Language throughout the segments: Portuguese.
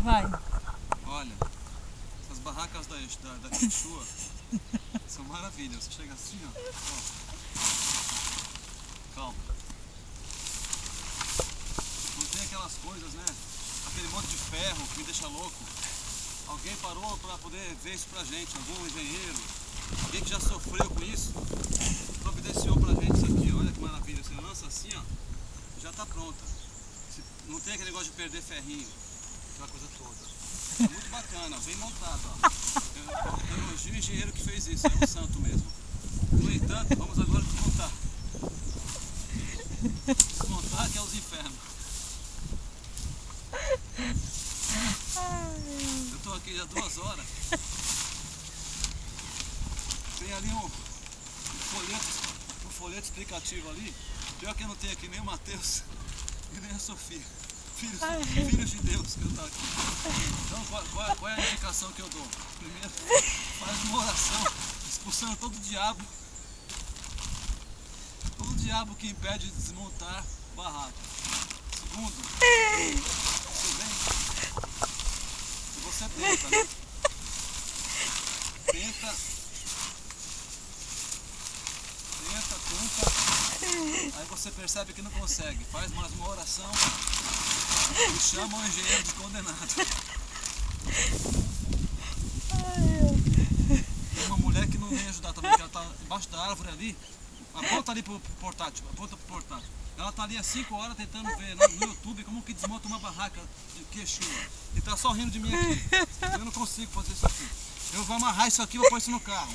Vai. Olha, essas barracas da Quechua são maravilhas. Você chega assim, ó. Calma. Não tem aquelas coisas, né? Aquele monte de ferro que me deixa louco. Alguém parou para poder ver isso pra gente. Algum engenheiro, alguém que já sofreu com isso, providenciou pra gente isso aqui. Olha que maravilha. Você lança assim, ó, já tá pronta. Não tem aquele negócio de perder ferrinho, aquela coisa toda. É muito bacana, bem montado, ó. Eu elogio o engenheiro que fez isso, é um santo mesmo. No entanto, vamos agora desmontar. Desmontar que é os infernos. Eu tô aqui já 2 horas. Tem ali um folheto explicativo ali. Pior que eu não tenho aqui nem o Matheus e nem a Sofia. Filhos de Deus que eu tô aqui. Então qual é a indicação que eu dou? Primeiro, faz uma oração expulsando todo diabo que impede de desmontar o barraco. Segundo, você tenta, né? Tenta. Aí você percebe que não consegue. Faz mais uma oração e chama o engenheiro de condenado. Tem uma mulher que não vem ajudar também, que ela tá embaixo da árvore ali. Aponta ali pro portátil, aponta pro portátil. Ela tá ali há 5 horas tentando ver no YouTube como que desmonta uma barraca de Quechua. E tá só rindo de mim aqui. Eu não consigo fazer isso aqui. Eu vou amarrar isso aqui e vou pôr isso no carro.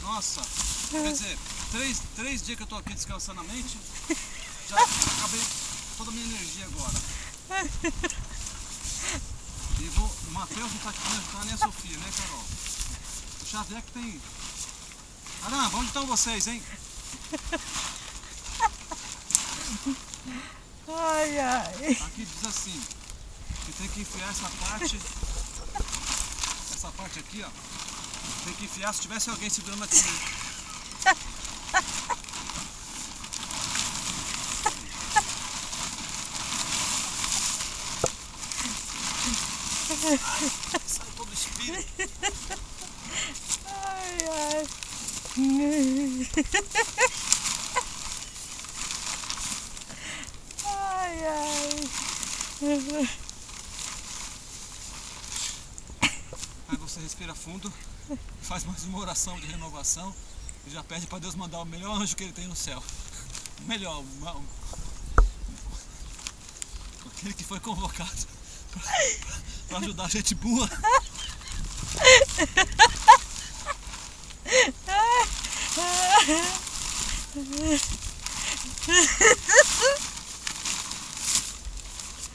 Nossa, quer dizer, 3 dias que eu tô aqui descansando a mente, já acabei toda a minha energia agora. E o Matheus não tá aqui pra me ajudar, nem a Sofia, né, Carol? O Xavier que tem... Caramba, onde estão vocês, hein? Ai, ai. Aqui diz assim, que tem que enfiar essa parte aqui, ó. Tem que enfiar se tivesse alguém segurando aqui. Sai todo o espírito. Ai, ai. Ai, ai. Aí você respira fundo, faz mais uma oração de renovação e já pede para Deus mandar o melhor anjo que ele tem no céu. O melhor, aquele que foi convocado para ajudar a gente boa.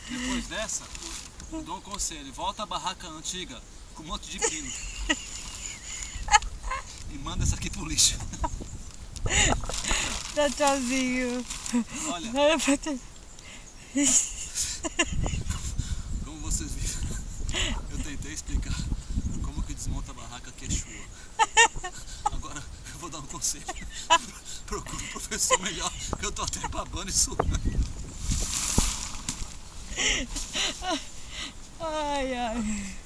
Depois dessa, eu dou um conselho, volta à barraca antiga com um monte de pino e manda essa aqui pro lixo. Dá tchauzinho. Olha, como vocês viram, eu tentei explicar como que desmonta a barraca Quechua. Agora eu vou dar um conselho. Procura um professor melhor, que eu tô até babando e suando. Ai, ai.